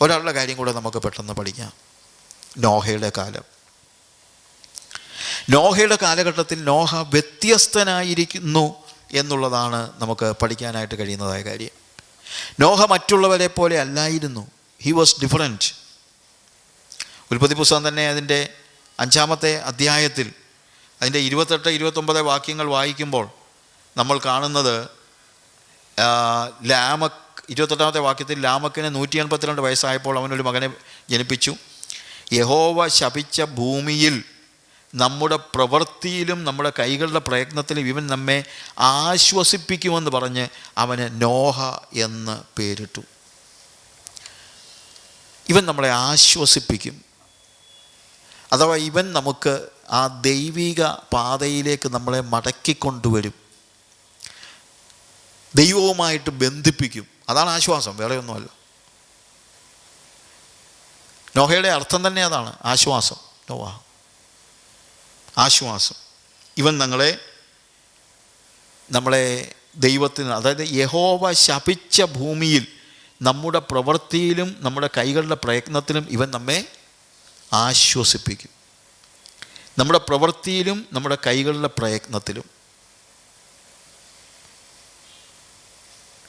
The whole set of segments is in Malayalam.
ഒരാളുടെ കാര്യം കൂടെ നമുക്ക് പെട്ടെന്ന് പഠിക്കാം. നോഹയുടെ കാലം. നോഹയുടെ കാലഘട്ടത്തിൽ നോഹ വ്യത്യസ്തനായിരിക്കുന്നു എന്നുള്ളതാണ് നമുക്ക് പഠിക്കാനായിട്ട് കഴിയുന്നതായ കാര്യം. നോഹ മറ്റുള്ളവരെ പോലെ അല്ലായിരുന്നു. He was different. ഉൽപ്പത്തി പുസ്തകം തന്നെ അതിൻ്റെ 5-ാമത്തെ അധ്യായത്തിൽ അതിൻ്റെ 28-29 വാക്യങ്ങൾ വായിക്കുമ്പോൾ നമ്മൾ കാണുന്നത്, ലാമക്ക് 28-ാമത്തെ വാക്യത്തിൽ ലാമക്കിന് 182 വയസ്സായപ്പോൾ അവനൊരു മകനെ ജനിപ്പിച്ചു. യഹോവ ശപിച്ച ഭൂമിയിൽ നമ്മുടെ പ്രവൃത്തിയിലും നമ്മുടെ കൈകളുടെ പ്രയത്നത്തിലും ഇവൻ നമ്മെ ആശ്വസിപ്പിക്കുമെന്ന് പറഞ്ഞ് അവന് നോഹ എന്ന് പേരിട്ടു. ഇവൻ നമ്മളെ ആശ്വസിപ്പിക്കും. അഥവാ ഇവൻ നമുക്ക് ആ ദൈവിക പാതയിലേക്ക് നമ്മളെ മടക്കിക്കൊണ്ടുവരും, ദൈവവുമായിട്ട് ബന്ധിപ്പിക്കും. അതാണ് ആശ്വാസം, വേറെ ഒന്നുമല്ല. നോഹയുടെ അർത്ഥം തന്നെ അതാണ്, ആശ്വാസം. നോഹ ആശ്വാസം. ഇവൻ നമ്മളെ ദൈവത്തിന്, അതായത് യഹോവ ശപിച്ച ഭൂമിയിൽ നമ്മുടെ പ്രവൃത്തിയിലും നമ്മുടെ കൈകളുടെ പ്രയത്നത്തിലും ഇവൻ നമ്മെ ആശ്വസിപ്പിക്കും. നമ്മുടെ പ്രവൃത്തിയിലും നമ്മുടെ കൈകളുടെ പ്രയത്നത്തിലും.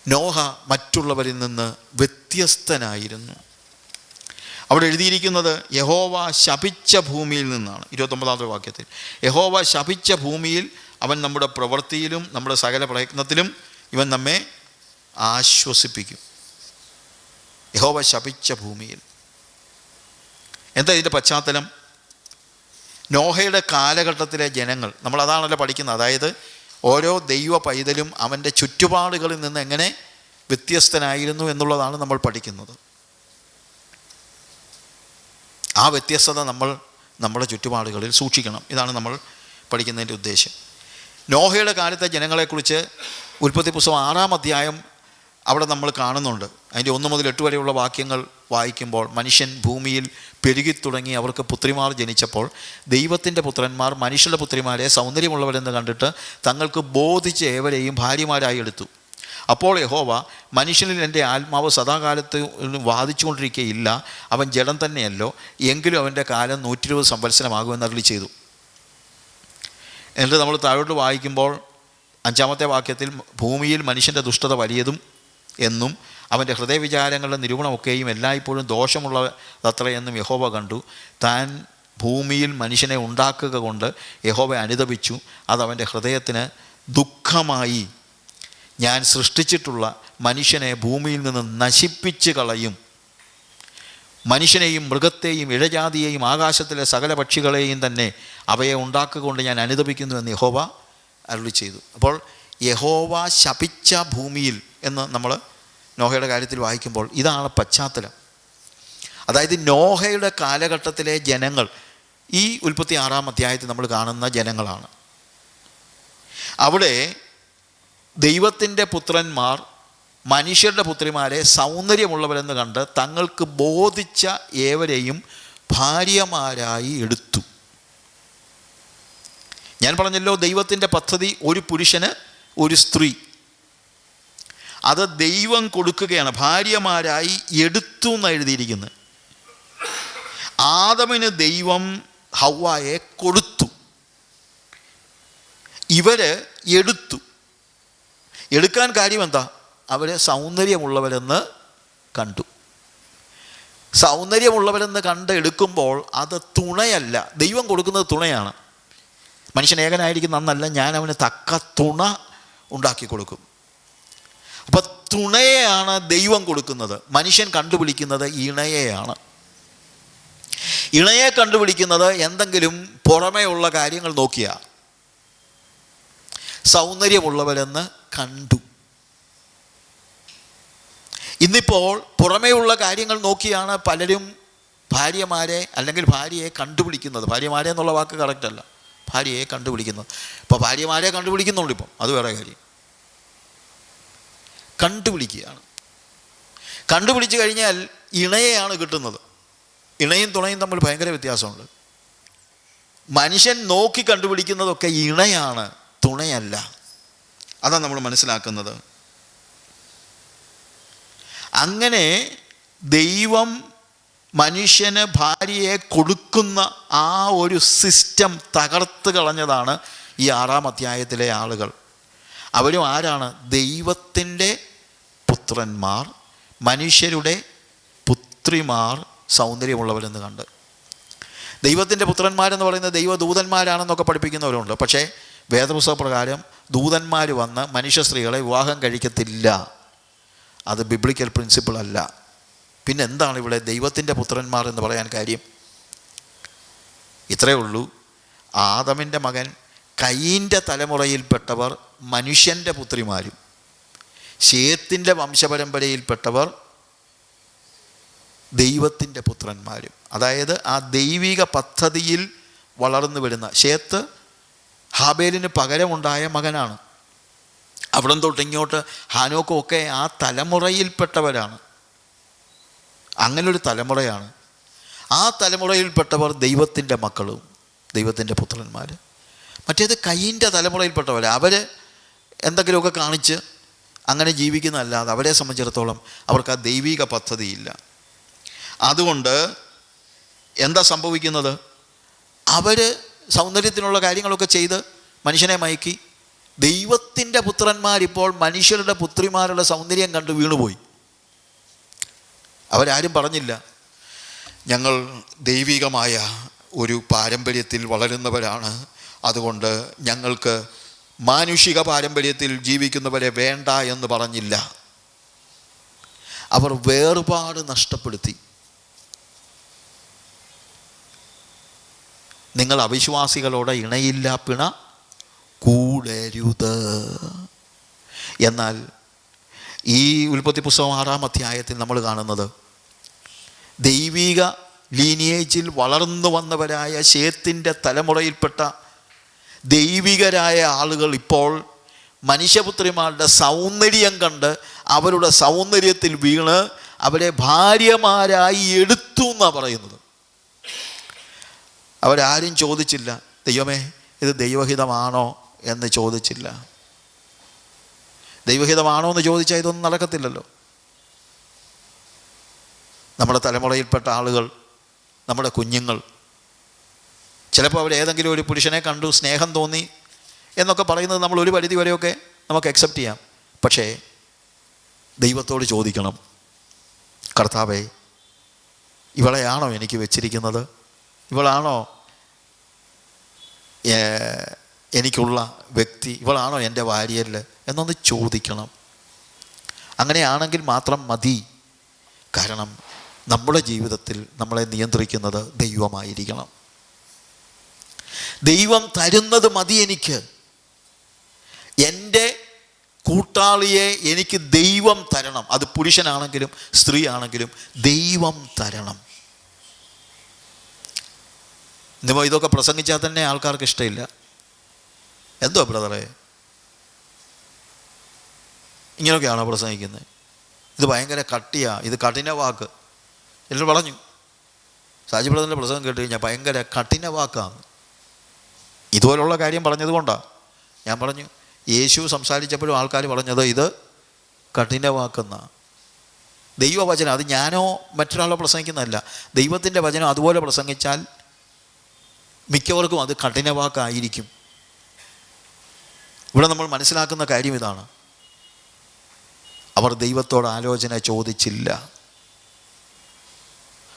നോഹ മറ്റുള്ളവരിൽ നിന്ന് വ്യത്യസ്തനായിരുന്നു. അവിടെ എഴുതിയിരിക്കുന്നത് യഹോവ ശപിച്ച ഭൂമിയിൽ നിന്നാണ്. 29-ാമത്തെ വാക്യത്തിൽ യഹോവ ശപിച്ച ഭൂമിയിൽ അവൻ നമ്മുടെ പ്രവൃത്തിയിലും നമ്മുടെ സകല പ്രയത്നത്തിലും ഇവൻ നമ്മെ ആശ്വസിപ്പിക്കും. യഹോവ ശപിച്ച ഭൂമിയിൽ. എന്താ ഇതിൻ്റെ പശ്ചാത്തലം? നോഹയുടെ കാലഘട്ടത്തിലെ ജനങ്ങൾ, നമ്മളതാണല്ലോ പഠിക്കുന്നത്. അതായത് ഓരോ ദൈവ പൈതലും അവൻ്റെ ചുറ്റുപാടുകളിൽ നിന്ന് എങ്ങനെ വ്യത്യസ്തനായിരുന്നു എന്നുള്ളതാണ് നമ്മൾ പഠിക്കുന്നത്. ആ വ്യത്യസ്തത നമ്മൾ നമ്മുടെ ചുറ്റുപാടുകളിൽ സൂക്ഷിക്കണം. ഇതാണ് നമ്മൾ പഠിക്കുന്നതിൻ്റെ ഉദ്ദേശം. നോഹയുടെ കാലത്തെ ജനങ്ങളെക്കുറിച്ച് ഉൽപ്പത്തി പുസ്തകം 6-ാം അധ്യായം അവിടെ നമ്മൾ കാണുന്നുണ്ട്. അതിൻ്റെ 1 മുതൽ 8 വരെയുള്ള വാക്യങ്ങൾ വായിക്കുമ്പോൾ, മനുഷ്യൻ ഭൂമിയിൽ പെരുകിത്തുടങ്ങി അവർക്ക് പുത്രിമാർ ജനിച്ചപ്പോൾ ദൈവത്തിൻ്റെ പുത്രന്മാർ മനുഷ്യരുടെ പുത്രിമാരെ സൗന്ദര്യമുള്ളവരെന്ന് കണ്ടിട്ട് തങ്ങൾക്ക് ബോധിച്ച ഏവരെയും ഭാര്യമാരായി എടുത്തു. അപ്പോൾ യഹോവ, മനുഷ്യനിൽ എൻ്റെ ആത്മാവ് സദാകാലത്ത് വാദിച്ചുകൊണ്ടിരിക്കുകയില്ല, അവൻ ജഡം തന്നെയല്ലോ, എങ്കിലും അവൻ്റെ കാലം 120 സംവത്സരമാകുമെന്ന് അരുളി ചെയ്തു. എന്നിട്ട് നമ്മൾ താഴോട്ട് വായിക്കുമ്പോൾ 5-ാമത്തെ വാക്യത്തിൽ, ഭൂമിയിൽ മനുഷ്യൻ്റെ ദുഷ്ടത വലിയതും എന്നും അവൻ്റെ ഹൃദയവിചാരങ്ങളുടെ നിരൂപണമൊക്കെയും എല്ലായ്പ്പോഴും ദോഷമുള്ളതത്രയെന്നും യഹോവ കണ്ടു. താൻ ഭൂമിയിൽ മനുഷ്യനെ ഉണ്ടാക്കുക കൊണ്ട് യഹോവ അനുതപിച്ചു. അതവൻ്റെ ഹൃദയത്തിന് ദുഃഖമായി. ഞാൻ സൃഷ്ടിച്ചിട്ടുള്ള മനുഷ്യനെ ഭൂമിയിൽ നിന്ന് നശിപ്പിച്ച് കളയും. മനുഷ്യനെയും മൃഗത്തെയും ഇഴജാതിയെയും ആകാശത്തിലെ സകല പക്ഷികളെയും തന്നെ അവയെ ഉണ്ടാക്കുകൊണ്ട് ഞാൻ അനുതപിക്കുന്നു എന്ന് യഹോവ അരുളി ചെയ്തു. അപ്പോൾ യഹോവ ശപിച്ച ഭൂമിയിൽ എന്ന് നമ്മൾ നോഹയുടെ കാര്യത്തിൽ വായിക്കുമ്പോൾ ഇതാണ് പശ്ചാത്തലം. അതായത് നോഹയുടെ കാലഘട്ടത്തിലെ ജനങ്ങൾ ഈ ഉൽപ്പത്തി 6-ാം അധ്യായത്തിൽ നമ്മൾ കാണുന്ന ജനങ്ങളാണ്. അവിടെ ദൈവത്തിൻ്റെ പുത്രന്മാർ മനുഷ്യരുടെ പുത്രിമാരെ സൗന്ദര്യമുള്ളവരെന്ന് കണ്ട് തങ്ങൾക്ക് ബോധിച്ച ഏവരെയും ഭാര്യമാരായി എടുത്തു. ഞാൻ പറഞ്ഞല്ലോ, ദൈവത്തിൻ്റെ പദ്ധതി ഒരു പുരുഷന് ഒരു സ്ത്രീ, അത് ദൈവം കൊടുക്കുകയാണ്. ഭാര്യമാരായി എടുത്തു എന്ന് എഴുതിയിരിക്കുന്നത്. ആദമിന് ദൈവം ഹവ്വായെ കൊടുത്തു, ഇവര് എടുത്തു. എടുക്കാൻ കാര്യം എന്താ? അവരെ സൗന്ദര്യമുള്ളവരെന്ന് കണ്ടു. സൗന്ദര്യമുള്ളവരെന്ന് കണ്ട് എടുക്കുമ്പോൾ അത് തുണയല്ല, ദൈവം കൊടുക്കുന്നത് തുണയാണ്. മനുഷ്യൻ ഏകനായിരിക്കും നന്നല്ല, ഞാൻ അവന് തക്ക തുണ ഉണ്ടാക്കി കൊടുക്കും. അപ്പം തുണയെയാണ് ദൈവം കൊടുക്കുന്നത്. മനുഷ്യൻ കണ്ടുപിടിക്കുന്നത് ഇണയെയാണ്. ഇണയെ കണ്ടുപിടിക്കുന്നത് എന്തെങ്കിലും പുറമേ ഉള്ള കാര്യങ്ങൾ നോക്കിയാ. സൗന്ദര്യമുള്ളവരെന്ന് കണ്ടു. ഇന്നിപ്പോൾ പുറമേയുള്ള കാര്യങ്ങൾ നോക്കിയാണ് പലരും ഭാര്യമാരെ അല്ലെങ്കിൽ ഭാര്യയെ കണ്ടുപിടിക്കുന്നത്. ഭാര്യമാരെ എന്നുള്ള വാക്ക് കറക്റ്റല്ല, ഭാര്യയെ കണ്ടുപിടിക്കുന്നത്. ഇപ്പോൾ ഭാര്യമാരെ കണ്ടുപിടിക്കുന്നുണ്ട്, ഇപ്പം അത് വേറെ കാര്യം. കണ്ടുപിടിക്കുകയാണ്. കണ്ടുപിടിച്ച് കഴിഞ്ഞാൽ ഇണയെയാണ് കിട്ടുന്നത്. ഇണയും തുണയും തമ്മിൽ ഭയങ്കര വ്യത്യാസമുണ്ട്. മനുഷ്യൻ നോക്കി കണ്ടുപിടിക്കുന്നതൊക്കെ ഇണയാണ്, തുണയല്ല. അതാണ് നമ്മൾ മനസ്സിലാക്കുന്നത്. അങ്ങനെ ദൈവം മനുഷ്യന് ഭാര്യയെ കൊടുക്കുന്ന ആ ഒരു സിസ്റ്റം തകർത്ത് കളഞ്ഞതാണ് ഈ 6-ാം അധ്യായത്തിലെ ആളുകൾ. അവരും ആരാണ്? ദൈവത്തിൻ്റെ പുത്രന്മാർ, മനുഷ്യരുടെ പുത്രിമാർ, സൗന്ദര്യമുള്ളവരെന്ന് കണ്ട്. ദൈവത്തിൻ്റെ പുത്രന്മാരെന്ന് പറയുന്നത് ദൈവദൂതന്മാരാണെന്നൊക്കെ പഠിപ്പിക്കുന്നവരുണ്ട്. പക്ഷേ വേദപുസ്തക പ്രകാരം ദൂതന്മാർ വന്ന് മനുഷ്യ സ്ത്രീകളെ വിവാഹം കഴിക്കത്തില്ല. അത് ബിബ്ലിക്കൽ പ്രിൻസിപ്പിൾ അല്ല. പിന്നെ എന്താണ് ഇവിടെ ദൈവത്തിൻ്റെ പുത്രന്മാർ എന്ന് പറയാൻ കാര്യം? ഇത്രയേ ഉള്ളൂ. ആദമിൻ്റെ മകൻ കയീൻ്റെ തലമുറയിൽപ്പെട്ടവർ മനുഷ്യൻ്റെ പുത്രിമാരും, ശേത്തിൻ്റെ വംശപരമ്പരയിൽപ്പെട്ടവർ ദൈവത്തിൻ്റെ പുത്രന്മാരും. അതായത് ആ ദൈവിക പദ്ധതിയിൽ വളർന്നു വരുന്ന ശേത്ത് ഹാബേലിന് പകരമുണ്ടായ മകനാണ്. അവിടം തൊട്ടിങ്ങോട്ട് ഹാനോക്കും ഒക്കെ ആ തലമുറയിൽപ്പെട്ടവരാണ്. അങ്ങനൊരു തലമുറയാണ്. ആ തലമുറയിൽപ്പെട്ടവർ ദൈവത്തിൻ്റെ മക്കളും ദൈവത്തിൻ്റെ പുത്രന്മാർ. മറ്റേത് കയീൻ്റെ തലമുറയിൽപ്പെട്ടവർ. അവർ എന്തെങ്കിലുമൊക്കെ കാണിച്ച് അങ്ങനെ ജീവിക്കുന്നതല്ലാതെ അവരെ സംബന്ധിച്ചിടത്തോളം അവർക്ക് ആ ദൈവിക പദ്ധതിയില്ല. അതുകൊണ്ട് എന്താ സംഭവിക്കുന്നത്? അവർ സൗന്ദര്യത്തിനുള്ള കാര്യങ്ങളൊക്കെ ചെയ്ത് മനുഷ്യനെ മയക്കി. ദൈവത്തിൻ്റെ പുത്രന്മാരിപ്പോൾ മനുഷ്യരുടെ പുത്രിമാരുടെ സൗന്ദര്യം കണ്ട് വീണുപോയി. അവരാരും പറഞ്ഞില്ല ഞങ്ങൾ ദൈവികമായ ഒരു പാരമ്പര്യത്തിൽ വളരുന്നവരാണ്, അതുകൊണ്ട് ഞങ്ങൾക്ക് മാനുഷിക പാരമ്പര്യത്തിൽ ജീവിക്കുന്നവരെ വേണ്ട എന്ന് പറഞ്ഞില്ല. അവർ വേർപാട് നഷ്ടപ്പെടുത്തി. നിങ്ങൾ അവിശ്വാസികളോട് ഇണയില്ല പിണ കൂടരുത്. എന്നാൽ ഈ ഉൽപ്പത്തി പുസ്തകം 6-ാം അധ്യായത്തിൽ നമ്മൾ കാണുന്നത് ദൈവിക ലീനിയേജിൽ വളർന്നു വന്നവരായ ശേത്തിൻ്റെ തലമുറയിൽപ്പെട്ട ദൈവികരായ ആളുകൾ ഇപ്പോൾ മനുഷ്യപുത്രിമാരുടെ സൗന്ദര്യം കണ്ട് അവരുടെ സൗന്ദര്യത്തിൽ വീണ് അവരെ ഭാര്യമാരായി എടുത്തു എന്നാണ് പറയുന്നത്. അവരാരും ചോദിച്ചില്ല ദൈവമേ ഇത് ദൈവഹിതമാണോ എന്ന് ചോദിച്ചില്ല. ദൈവഹിതമാണോ എന്ന് ചോദിച്ചാൽ ഇതൊന്നും നടക്കത്തില്ലല്ലോ. നമ്മുടെ തലമുറയിൽപ്പെട്ട ആളുകൾ, നമ്മുടെ കുഞ്ഞുങ്ങൾ, ചിലപ്പോൾ അവർ ഏതെങ്കിലും ഒരു പുരുഷനെ കണ്ടു സ്നേഹം തോന്നി എന്നൊക്കെ പറയുന്നത് നമ്മൾ ഒരു പരിധി വരെയൊക്കെ നമുക്ക് അക്സെപ്റ്റ് ചെയ്യാം. പക്ഷേ ദൈവത്തോട് ചോദിക്കണം, കർത്താവേ ഇവളെയാണോ എനിക്ക് വെച്ചിരിക്കുന്നത്? ഇവളാണോ എനിക്കുള്ള വ്യക്തി? ഇവളാണോ എൻ്റെ ഭാര്യയിൽ എന്നൊന്ന് ചോദിക്കണം. അങ്ങനെയാണെങ്കിൽ മാത്രം മതി. കാരണം നമ്മുടെ ജീവിതത്തിൽ നമ്മളെ നിയന്ത്രിക്കുന്നത് ദൈവമായിരിക്കണം. ദൈവം തരുന്നത് മതി എനിക്ക്. എൻ്റെ കൂട്ടാളിയെ എനിക്ക് ദൈവം തരണം. അത് പുരുഷനാണെങ്കിലും സ്ത്രീ ആണെങ്കിലും ദൈവം തരണം. ഇന്നിപ്പോൾ ഇതൊക്കെ പ്രസംഗിച്ചാൽ തന്നെ ആൾക്കാർക്ക് ഇഷ്ടമില്ല. എന്തോ ബ്രദറെ ഇങ്ങനെയൊക്കെയാണോ പ്രസംഗിക്കുന്നത്? ഇത് ഭയങ്കര കട്ടിയാണ്, ഇത് കഠിന വാക്ക്. എല്ലാവരും പറഞ്ഞു സാജി ബ്രദറിൻ്റെ പ്രസംഗം കേട്ട് കഴിഞ്ഞാൽ ഭയങ്കര കഠിന വാക്കാണ്. ഇതുപോലുള്ള കാര്യം പറഞ്ഞത് കൊണ്ടാണ് ഞാൻ പറഞ്ഞു. യേശു സംസാരിച്ചപ്പോഴും ആൾക്കാർ പറഞ്ഞത് ഇത് കഠിന വാക്കെന്നാണ്. ദൈവവചനം അത് ഞാനോ മറ്റൊരാളോ പ്രസംഗിക്കുന്നതല്ല. ദൈവത്തിൻ്റെ വചനം അതുപോലെ പ്രസംഗിച്ചാൽ മിക്കവർക്കും അത് കഠിന വാക്കായിരിക്കും. ഇവിടെ നമ്മൾ മനസ്സിലാക്കുന്ന കാര്യം ഇതാണ്. അവർ ദൈവത്തോട് ആലോചന ചോദിച്ചില്ല.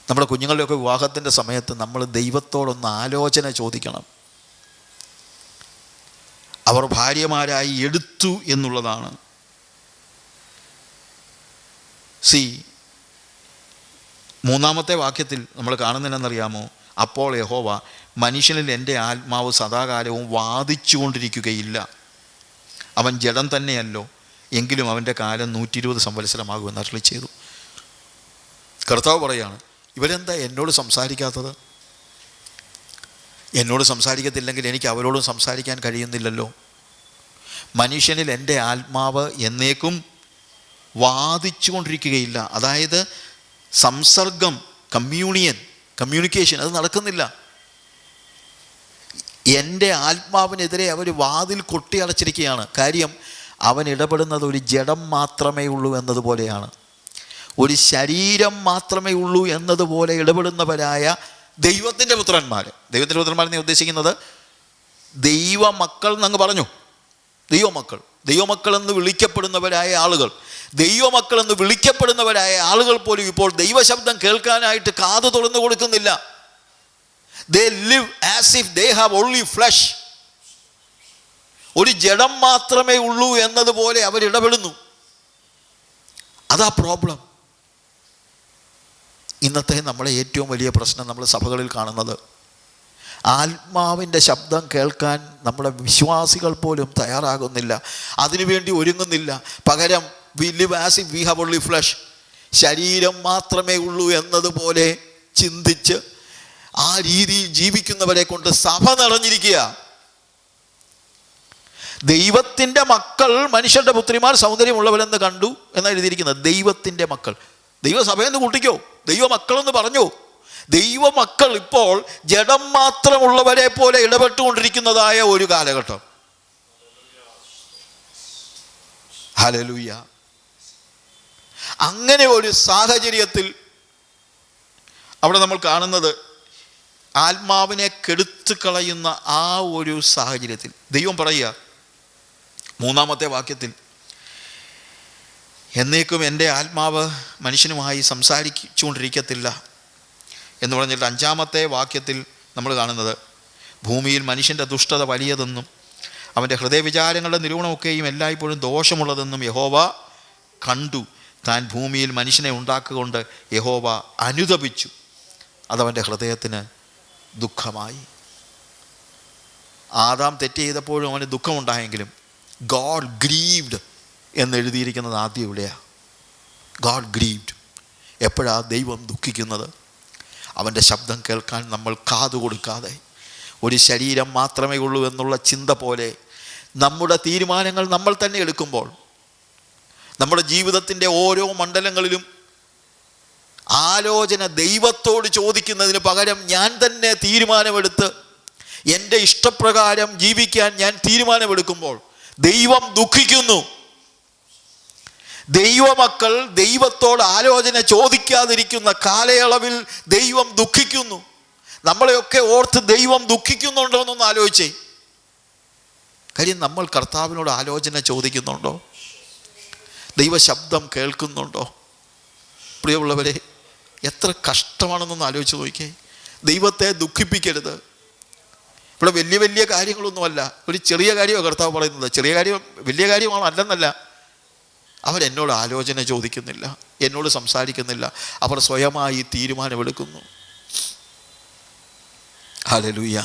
നമ്മുടെ കുഞ്ഞുങ്ങളുടെയൊക്കെ വിവാഹത്തിൻ്റെ സമയത്ത് നമ്മൾ ദൈവത്തോടൊന്ന് ആലോചന ചോദിക്കണം. അവർ ഭാര്യമാരായി എടുത്തു എന്നുള്ളതാണ്. മൂന്നാമത്തെ വാക്യത്തിൽ നമ്മൾ കാണുന്നതെന്നറിയാമോ? അപ്പോൾ യഹോവ മനുഷ്യനിൽ എൻ്റെ ആത്മാവ് സദാകാലവും വാദിച്ചു കൊണ്ടിരിക്കുകയില്ല. അവൻ ജഡം തന്നെയല്ലോ, എങ്കിലും അവൻ്റെ കാലം 120 സംവത്സരമാകുമെന്ന് അരുളി ചെയ്തു. കർത്താവ് പറയാണ്, ഇവരെന്താ എന്നോട് സംസാരിക്കാത്തത്? എന്നോട് സംസാരിക്കത്തില്ലെങ്കിൽ എനിക്ക് അവരോടും സംസാരിക്കാൻ കഴിയുന്നില്ലല്ലോ. മനുഷ്യനിൽ എൻ്റെ ആത്മാവ് എന്നേക്കും വാദിച്ചു കൊണ്ടിരിക്കുകയില്ല. അതായത് സംസർഗം, കമ്മ്യൂണിക്കേഷൻ അത് നടക്കുന്നില്ല. എൻ്റെ ആത്മാവിനെതിരെ അവർ വാതിൽ കൊട്ടി അടച്ചിരിക്കുകയാണ്. കാര്യം അവൻ ഇടപെടുന്നത് ഒരു ജഡം മാത്രമേ ഉള്ളൂ എന്നതുപോലെയാണ്. ഒരു ശരീരം മാത്രമേ ഉള്ളൂ എന്നതുപോലെ ഇടപെടുന്നവരായ ദൈവത്തിൻ്റെ പുത്രന്മാർ. ദൈവത്തിൻ്റെ പുത്രന്മാരെന്ന് ഉദ്ദേശിക്കുന്നത് ദൈവമക്കൾ എന്നങ്ങ് പറഞ്ഞു. ദൈവമക്കൾ എന്ന് വിളിക്കപ്പെടുന്നവരായ ആളുകൾ, ദൈവമക്കളെന്ന് വിളിക്കപ്പെടുന്നവരായ ആളുകൾ പോലും ഇപ്പോൾ ദൈവശബ്ദം കേൾക്കാനായിട്ട് കാത് തുറന്നു കൊടുക്കുന്നില്ല. They live as if they have only flesh. ഒരു ജഡം മാത്രമേ ഉള്ളൂ എന്നതുപോലെ അവരിടപെടുന്നു. അതാ പ്രോബ്ലം. ഇന്നത്തെ നമ്മളെ ഏറ്റവും വലിയ പ്രശ്നം നമ്മൾ സഭകളിൽ കാണുന്നത്, ആത്മാവിൻ്റെ ശബ്ദം കേൾക്കാൻ നമ്മുടെ വിശ്വാസികൾ പോലും തയ്യാറാകുന്നില്ല, അതിനുവേണ്ടി ഒരുങ്ങുന്നില്ല. പകരം we live as if we have only flesh. ശരീരം മാത്രമേ ഉള്ളൂ എന്നതുപോലെ ചിന്തിച്ച് ആ രീതിയിൽ ജീവിക്കുന്നവരെ കൊണ്ട് സഭ നിറഞ്ഞിരിക്കുക. ദൈവത്തിൻ്റെ മക്കൾ മനുഷ്യരുടെ പുത്രിമാർ സൗന്ദര്യമുള്ളവരെന്ന് കണ്ടു എന്നാണ് എഴുതിയിരിക്കുന്നത്. ദൈവത്തിൻ്റെ മക്കൾ, ദൈവസഭയെന്ന് കൂട്ടിക്കോ, ദൈവമക്കളെന്ന് പറഞ്ഞു. ദൈവമക്കൾ ഇപ്പോൾ ജഡം മാത്രമുള്ളവരെ പോലെ ഇടപെട്ടുകൊണ്ടിരിക്കുന്നതായ ഒരു കാലഘട്ടം. ഹല്ലേലൂയ. അങ്ങനെ ഒരു സാഹചര്യത്തിൽ അവിടെ നമ്മൾ കാണുന്നത്, ആത്മാവിനെ കെടുത്തു കളയുന്ന ആ ഒരു സാഹചര്യത്തിൽ ദൈവം പറയുക 3-ാമത്തെ വാക്യത്തിൽ, എന്നേക്കും എൻ്റെ ആത്മാവ് മനുഷ്യനുമായി സംസാരിച്ചുകൊണ്ടിരിക്കത്തില്ല എന്ന് പറഞ്ഞിട്ട് 5-ാമത്തെ വാക്യത്തിൽ നമ്മൾ കാണുന്നത്, ഭൂമിയിൽ മനുഷ്യൻ്റെ ദുഷ്ടത വലിയതെന്നും അവൻ്റെ ഹൃദയവിചാരങ്ങളുടെ നിരൂപണമൊക്കെയും എല്ലായ്പ്പോഴും ദോഷമുള്ളതെന്നും യഹോവ കണ്ടു. താൻ ഭൂമിയിൽ മനുഷ്യനെ ഉണ്ടാക്കുകൊണ്ട് യഹോവ അനുതപിച്ചു, അതവൻ്റെ ഹൃദയത്തിന് ദുഃഖമായി. ആദാം തെറ്റ് ചെയ്തപ്പോഴും അവന് ദുഃഖമുണ്ടായെങ്കിലും ഗോഡ് ഗ്രീവ്ഡ് എന്നെഴുതിയിരിക്കുന്നത് ആദ്യം ഇവിടെയാണ്. God grieved. എപ്പോഴാണ് ദൈവം ദുഃഖിക്കുന്നത്? അവൻ്റെ ശബ്ദം കേൾക്കാൻ നമ്മൾ കാതു കൊടുക്കാതെ, ഒരു ശരീരം മാത്രമേ ഉള്ളൂ എന്നുള്ള ചിന്ത പോലെ നമ്മുടെ തീരുമാനങ്ങൾ നമ്മൾ തന്നെ എടുക്കുമ്പോൾ, നമ്മുടെ ജീവിതത്തിൻ്റെ ഓരോ മണ്ഡലങ്ങളിലും ആലോചന ദൈവത്തോട് ചോദിക്കുന്നതിന് പകരം ഞാൻ തന്നെ തീരുമാനമെടുത്ത് എൻ്റെ ഇഷ്ടപ്രകാരം ജീവിക്കാൻ ഞാൻ തീരുമാനമെടുക്കുമ്പോൾ ദൈവം ദുഃഖിക്കുന്നു. ദൈവമക്കൾ ദൈവത്തോട് ആലോചന ചോദിക്കാതിരിക്കുന്ന കാലയളവിൽ ദൈവം ദുഃഖിക്കുന്നു. നമ്മളെയൊക്കെ ഓർത്ത് ദൈവം ദുഃഖിക്കുന്നുണ്ടോ എന്നൊന്ന് ആലോചിച്ചേ. കാര്യം നമ്മൾ കർത്താവിനോട് ആലോചന ചോദിക്കുന്നുണ്ടോ? ദൈവശബ്ദം കേൾക്കുന്നുണ്ടോ? പ്രിയമുള്ളവരെ, എത്ര കഷ്ടമാണെന്നൊന്ന് ആലോചിച്ച് നോക്കിയേ. ദൈവത്തെ ദുഃഖിപ്പിക്കരുത്. ഇവിടെ വലിയ വലിയ കാര്യങ്ങളൊന്നുമല്ല, ഒരു ചെറിയ കാര്യമാണ് കർത്താവ് പറയുന്നത്. ചെറിയ കാര്യം വലിയ കാര്യമാണ് അല്ലെന്നല്ല, അവരെന്നോട് ആലോചന ചോദിക്കുന്നില്ല, എന്നോട് സംസാരിക്കുന്നില്ല, അവർ സ്വയമായി തീരുമാനമെടുക്കുന്നു. ഹല്ലേലൂയ.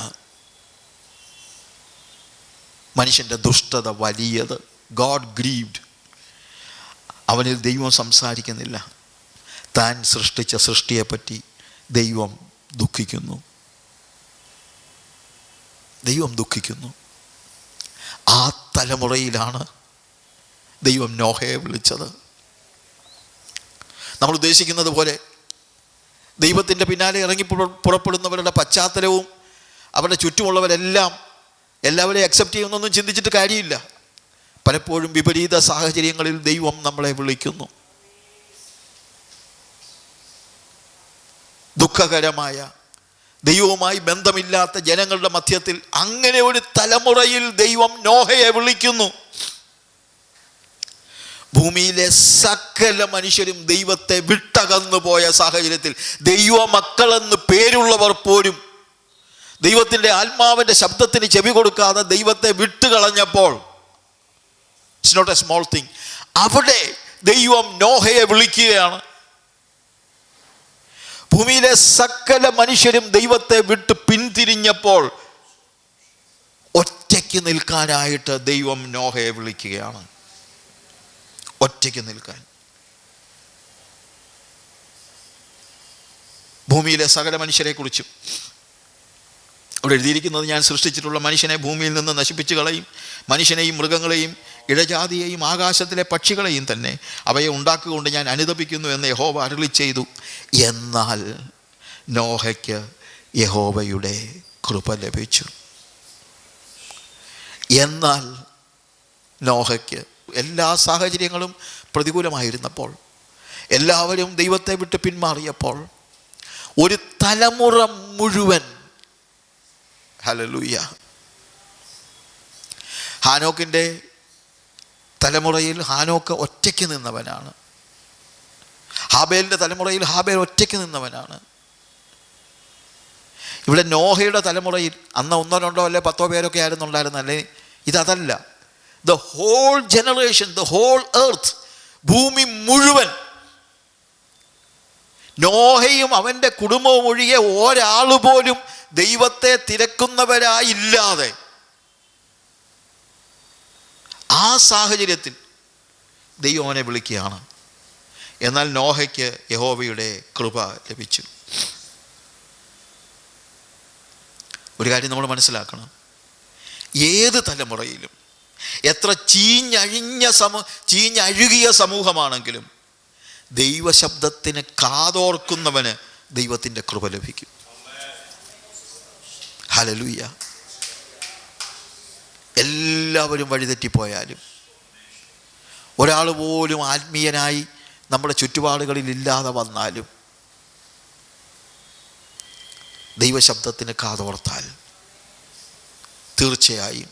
മനുഷ്യൻ്റെ ദുഷ്ടത വലിയത്. God grieved. അവനിൽ ദൈവം സംസാരിക്കുന്നില്ല. താൻ സൃഷ്ടിച്ച സൃഷ്ടിയെപ്പറ്റി ദൈവം ദുഃഖിക്കുന്നു. ദൈവം ദുഃഖിക്കുന്നു. ആ തലമുറയിലാണ് ദൈവം നോഹയെ വിളിച്ചത്. നമ്മൾ ഉദ്ദേശിക്കുന്നത് പോലെ ദൈവത്തിൻ്റെ പിന്നാലെ ഇറങ്ങി പുറപ്പെടുന്നവരുടെ പശ്ചാത്തലവും അവരുടെ ചുറ്റുമുള്ളവരെല്ലാം എല്ലാവരെയും അക്സെപ്റ്റ് ചെയ്യുന്നൊന്നും ചിന്തിച്ചിട്ട് കാര്യമില്ല. പലപ്പോഴും വിപരീത സാഹചര്യങ്ങളിൽ ദൈവം നമ്മളെ വിളിക്കുന്നു. ദുഃഖകരമായ, ദൈവവുമായി ബന്ധമില്ലാത്ത ജനങ്ങളുടെ മധ്യത്തിൽ അങ്ങനെ ഒരു തലമുറയിൽ ദൈവം നോഹയെ വിളിക്കുന്നു. ഭൂമിയിലെ സകല മനുഷ്യരും ദൈവത്തെ വിട്ടകന്നു പോയ സാഹചര്യത്തിൽ ദൈവമക്കളെന്ന് പേരുള്ളവർ പോലും ദൈവത്തിൻ്റെ ആത്മാവിൻ്റെ ശബ്ദത്തിന് ചെവി കൊടുക്കാതെ ദൈവത്തെ വിട്ടുകളഞ്ഞപ്പോൾ, it's not a small thing, അവിടെ ദൈവം നോഹയെ വിളിക്കുകയാണ്. ഭൂമിയിലെ സകല മനുഷ്യരും ദൈവത്തെ വിട്ട് പിന്തിരിഞ്ഞപ്പോൾ ഒറ്റയ്ക്ക് നിൽക്കാനായിട്ട് ദൈവം നോഹയെ വിളിക്കുകയാണ്. ഒറ്റയ്ക്ക് നിൽക്കാൻ. ഭൂമിയിലെ സകല മനുഷ്യരെ കുറിച്ചും അവിടെ എഴുതിയിരിക്കുന്നത്, ഞാൻ സൃഷ്ടിച്ചിട്ടുള്ള മനുഷ്യനെ ഭൂമിയിൽ നിന്ന് നശിപ്പിച്ചു കളയും, മനുഷ്യനെയും മൃഗങ്ങളെയും ഇഴജാതിയെയും ആകാശത്തിലെ പക്ഷികളെയും തന്നെ അവയെ ഉണ്ടാക്കുകൊണ്ട് ഞാൻ അനുതപിക്കുന്നു എന്ന് യഹോവ അരുളി ചെയ്തു. എന്നാൽ നോഹയ്ക്ക് യഹോവയുടെ കൃപ ലഭിച്ചു. എന്നാൽ നോഹയ്ക്ക് എല്ലാ സാഹചര്യങ്ങളും പ്രതികൂലമായിരുന്നപ്പോൾ, എല്ലാവരും ദൈവത്തെ വിട്ട് പിന്മാറിയപ്പോൾ ഒരു തലമുറ മുഴുവൻ, ഹല്ലേലൂയ, ഹാനോക്കിൻ്റെ തലമുറയിൽ ഹാനോക്ക് ഒറ്റയ്ക്ക് നിന്നവനാണ്. ഹാബേലിൻ്റെ തലമുറയിൽ ഹാബേൽ ഒറ്റയ്ക്ക് നിന്നവനാണ്. ഇവിടെ നോഹയുടെ തലമുറയിൽ അന്ന് 1, 2 അല്ലെ 10 പേരൊക്കെ ആയിരുന്നു ഉണ്ടായിരുന്നല്ലേ. ഇതല്ല. The whole generation, the whole earth, ഭൂമി മുഴുവൻ, നോഹയും അവൻ്റെ കുടുംബവും ഒഴികെ ഒരാൾ പോലും ദൈവത്തെ തിരക്കുന്നവരായില്ലാതെ ആ സാഹചര്യത്തിൽ ദൈവം അവനെ വിളിക്കുകയാണ്. എന്നാൽ നോഹയ്ക്ക് യഹോവയുടെ കൃപ ലഭിച്ചു. ഒരു കാര്യം നമ്മൾ മനസ്സിലാക്കണം, ഏത് തലമുറയിലും എത്ര ചീഞ്ഞഴുകിയ സമൂഹമാണെങ്കിലും ദൈവശബ്ദത്തിന് കാതോർക്കുന്നവന് ദൈവത്തിൻ്റെ കൃപ ലഭിക്കും. ഹല്ലേലൂയ. എല്ലാവരും വഴിതെറ്റിപ്പോയാലും, ഒരാൾ പോലും ആത്മീയനായി നമ്മുടെ ചുറ്റുപാടുകളിൽ ഇല്ലാതെ വന്നാലും, ദൈവശബ്ദത്തിന് കാതോർത്താൽ തീർച്ചയായും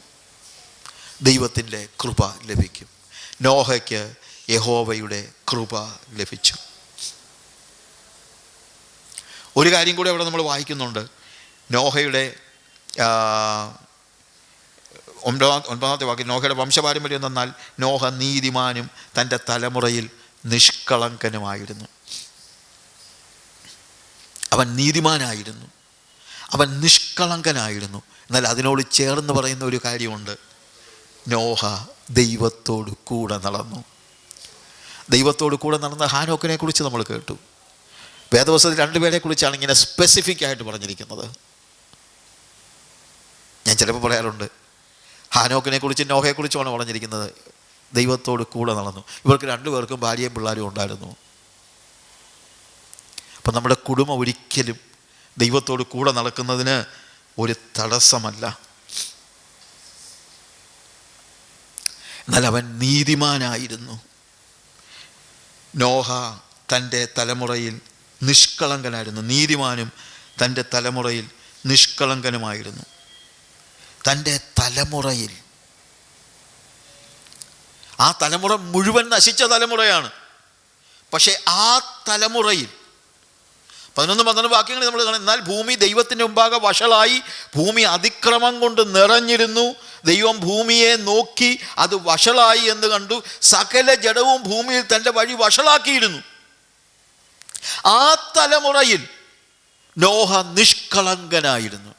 ദൈവത്തിൻ്റെ കൃപ ലഭിക്കും. നോഹയ്ക്ക് യഹോവയുടെ കൃപ ലഭിച്ചു. ഒരു കാര്യം കൂടെ അവിടെ നമ്മൾ വായിക്കുന്നുണ്ട്. നോഹയുടെ 9-ാമത്തെ വാക്യം, നോഹയുടെ വംശപാരമ്പര്യം എന്നാൽ നോഹ നീതിമാനും തൻ്റെ തലമുറയിൽ നിഷ്കളങ്കനുമായിരുന്നു. അവൻ നീതിമാനായിരുന്നു, അവൻ നിഷ്കളങ്കനായിരുന്നു. എന്നാൽ അതിനോട് ചേർന്ന് പറയുന്ന ഒരു കാര്യമുണ്ട്, നോഹ ദൈവത്തോട് കൂടെ നടന്നു. ദൈവത്തോട് കൂടെ നടന്ന ഹാനോക്കിനെ കുറിച്ച് നമ്മൾ കേട്ടു. വേദപുസ്തകത്തിൽ 2 പേരെ കുറിച്ചാണ് ഇങ്ങനെ സ്പെസിഫിക് ആയിട്ട് പറഞ്ഞിരിക്കുന്നത്. ഞാൻ ചിലപ്പോൾ പറയാറുണ്ട്, ഹാനോക്കിനെ കുറിച്ച് നോഹയെക്കുറിച്ചുമാണ് പറഞ്ഞിരിക്കുന്നത്. ദൈവത്തോട് കൂടെ നടന്നു. ഇവർക്ക് 2 പേർക്കും ഭാര്യയും പിള്ളേരും ഉണ്ടായിരുന്നു. അപ്പം നമ്മുടെ കുടുംബം ഒരിക്കലും ദൈവത്തോട് കൂടെ നടക്കുന്നതിന് ഒരു തടസ്സമല്ല. എന്നാൽ അവൻ നീതിമാനായിരുന്നു. നോഹ തൻ്റെ തലമുറയിൽ നിഷ്കളങ്കനായിരുന്നു. നീതിമാനും തൻ്റെ തലമുറയിൽ നിഷ്കളങ്കനുമായിരുന്നു. തൻ്റെ തലമുറയിൽ, ആ തലമുറ മുഴുവൻ നശിച്ച തലമുറയാണ്. പക്ഷേ ആ തലമുറയിൽ 11-12 വാക്യങ്ങൾ നമ്മൾ കാണും. എന്നാൽ ഭൂമി ദൈവത്തിൻ്റെ മുമ്പാകെ വഷളായി, ഭൂമി അതിക്രമം കൊണ്ട് നിറഞ്ഞിരുന്നു. ദൈവം ഭൂമിയെ നോക്കി അത് വഷളായി എന്ന് കണ്ടു. സകല ജഡവും ഭൂമിയിൽ തൻ്റെ വഴി വഷളാക്കിയിരുന്നു. ആ തലമുറയിൽ നോഹ നിഷ്കളങ്കനായിരുന്നു.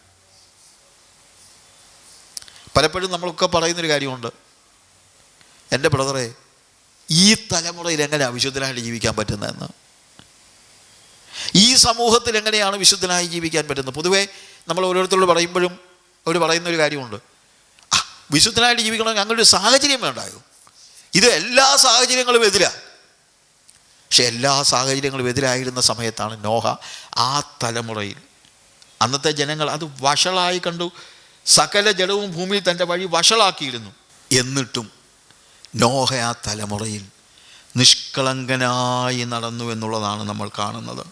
പലപ്പോഴും നമ്മളൊക്കെ പറയുന്നൊരു കാര്യമുണ്ട്, എൻ്റെ ബ്രദറെ, ഈ തലമുറയിൽ എങ്ങനെയാണ് വിശുദ്ധനായിട്ട് ജീവിക്കാൻ പറ്റുന്നതെന്ന്, ഈ സമൂഹത്തിൽ എങ്ങനെയാണ് വിശുദ്ധനായി ജീവിക്കാൻ പറ്റുന്നത്. പൊതുവേ നമ്മൾ ഓരോരുത്തരോട് പറയുമ്പോഴും അവർ പറയുന്നൊരു കാര്യമുണ്ട്, വിശുദ്ധനായിട്ട് ജീവിക്കണമെങ്കിൽ അങ്ങനെ ഒരു സാഹചര്യം വേണ്ടായോ. ഇത് എല്ലാ സാഹചര്യങ്ങളും എതിരാണ്. പക്ഷെ എല്ലാ സാഹചര്യങ്ങളും എതിരായിരുന്ന സമയത്താണ് നോഹ ആ തലമുറയിൽ, അന്നത്തെ ജനങ്ങൾ അത് വഷളായി കണ്ടു. സകല ജഡവും ഭൂമിയിൽ തൻ്റെ വഴി വഷളാക്കിയിരുന്നു. എന്നിട്ടും നോഹ ആ തലമുറയിൽ നിഷ്കളങ്കനായി നടന്നു എന്നുള്ളതാണ് നമ്മൾ കാണുന്നത്.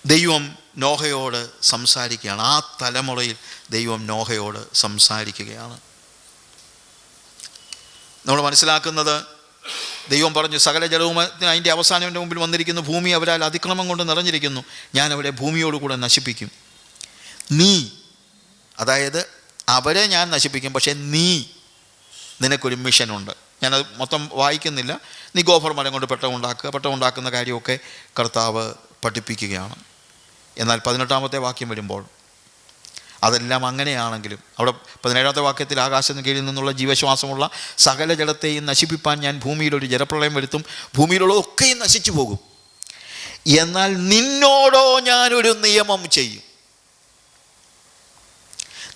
ദൈവം നോഹയോട് സംസാരിക്കുകയാണ്. ആ തലമുറയിൽ ദൈവം നോഹയോട് സംസാരിക്കുകയാണ്. നമ്മൾ മനസ്സിലാക്കുന്നത്, ദൈവം പറഞ്ഞു, സകല ജലവും അതിൻ്റെ അവസാനം എൻ്റെ മുമ്പിൽ വന്നിരിക്കുന്നു, ഭൂമി അവരാൽ അതിക്രമം കൊണ്ട് നിറഞ്ഞിരിക്കുന്നു, ഞാൻ അവരെ ഭൂമിയോടുകൂടെ നശിപ്പിക്കും. നീ, അതായത് അവരെ ഞാൻ നശിപ്പിക്കും, പക്ഷേ നിനക്കൊരു മിഷനുണ്ട്. ഞാനത് മൊത്തം വായിക്കുന്നില്ല. നീ ഗോഫർ മരം കൊണ്ട് പെട്ടകം ഉണ്ടാക്കുക. പെട്ടകം ഉണ്ടാക്കുന്ന കാര്യമൊക്കെ കർത്താവ് പഠിപ്പിക്കുകയാണ്. എന്നാൽ 18-ാമത്തെ വാക്യം വരുമ്പോൾ അതെല്ലാം അങ്ങനെയാണെങ്കിലും, അവിടെ 17-ാമത്തെ വാക്യത്തിൽ ആകാശത്തിന് കീഴിൽ നിന്നുള്ള ജീവശ്വാസമുള്ള സകല ജലത്തെയും നശിപ്പിപ്പാൻ ഞാൻ ഭൂമിയിലൊരു ജലപ്രളയം വരുത്തും, ഭൂമിയിലുള്ളതൊക്കെയും നശിച്ചു പോകും. എന്നാൽ നിന്നോടോ ഞാനൊരു നിയമം ചെയ്യും.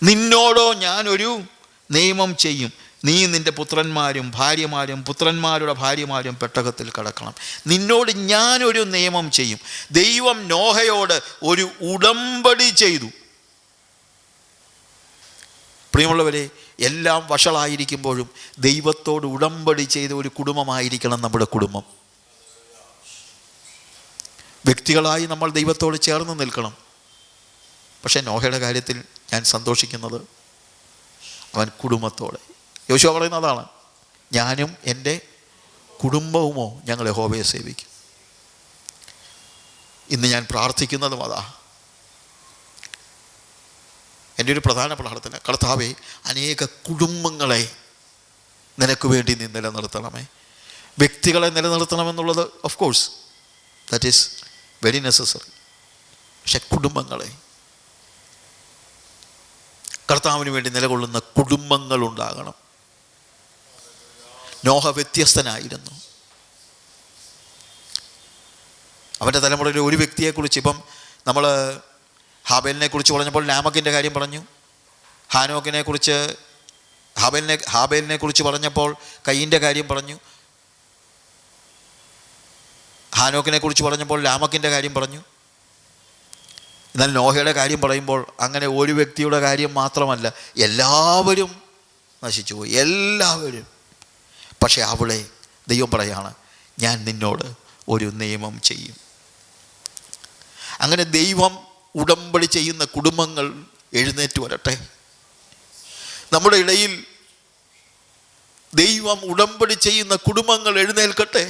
നിന്നോടോ ഞാനൊരു നിയമം ചെയ്യും. നീ നിൻ്റെ പുത്രന്മാരും ഭാര്യമാരും പുത്രന്മാരുടെ ഭാര്യമാരും പെട്ടകത്തിൽ കടക്കണം. നിന്നോട് ഞാനൊരു നിയമം ചെയ്യും. ദൈവം നോഹയോട് ഒരു ഉടമ്പടി ചെയ്തു. പ്രിയമുള്ളവരെ, എല്ലാം വഷളായിരിക്കുമ്പോഴും ദൈവത്തോട് ഉടമ്പടി ചെയ്ത ഒരു കുടുംബമായിരിക്കണം നമ്മുടെ കുടുംബം. വ്യക്തികളായി നമ്മൾ ദൈവത്തോട് ചേർന്ന് നിൽക്കണം. പക്ഷേ നോഹയുടെ കാര്യത്തിൽ ഞാൻ സന്തോഷിക്കുന്നത് അവൻ കുടുംബത്തോടെ. യോശുവ പറയുന്നതാണ്, ഞാനും എൻ്റെ കുടുംബവുമോ ഞങ്ങൾ യഹോവയെ സേവിക്കും. ഇന്ന് ഞാൻ പ്രാർത്ഥിക്കുന്നതും അതാ. എൻ്റെ ഒരു പ്രധാന പ്രാർത്ഥന, കർത്താവേ, അനേക കുടുംബങ്ങളെ നിനക്ക് വേണ്ടി നീ നിലനിർത്തണമേ. വ്യക്തികളെ നിലനിർത്തണമെന്നുള്ളത് of course that is very necessary. പക്ഷെ കുടുംബങ്ങളെ, കർത്താവിന് വേണ്ടി നിലകൊള്ളുന്ന കുടുംബങ്ങളുണ്ടാകണം. നോഹ വ്യത്യസ്തനായിരുന്നു. അവൻ്റെ തലമുറയിൽ ഒരു വ്യക്തിയെക്കുറിച്ച്, ഇപ്പം നമ്മൾ ഹാബേലിനെ കുറിച്ച് പറഞ്ഞപ്പോൾ ലാമക്കിൻ്റെ കാര്യം പറഞ്ഞു, ഹാബേലിനെ കുറിച്ച് പറഞ്ഞപ്പോൾ കയ്യിൻ്റെ കാര്യം പറഞ്ഞു, ഹാനോക്കിനെ കുറിച്ച് പറഞ്ഞപ്പോൾ ലാമക്കിൻ്റെ കാര്യം പറഞ്ഞു. എന്നാൽ നോഹയുടെ കാര്യം പറയുമ്പോൾ അങ്ങനെ ഒരു വ്യക്തിയുടെ കാര്യം മാത്രമല്ല, എല്ലാവരും നശിച്ചുപോയി, എല്ലാവരും. പക്ഷെ അവളെ ദൈവം പറയാണ്, ഞാൻ നിന്നോട് ഒരു നിയമം ചെയ്യും. അങ്ങനെ ദൈവം ഉടമ്പടി ചെയ്യുന്ന കുടുംബങ്ങൾ എഴുന്നേറ്റ് വരട്ടെ. നമ്മുടെ ഇടയിൽ ദൈവം ഉടമ്പടി ചെയ്യുന്ന കുടുംബങ്ങൾ എഴുന്നേൽക്കട്ടെ.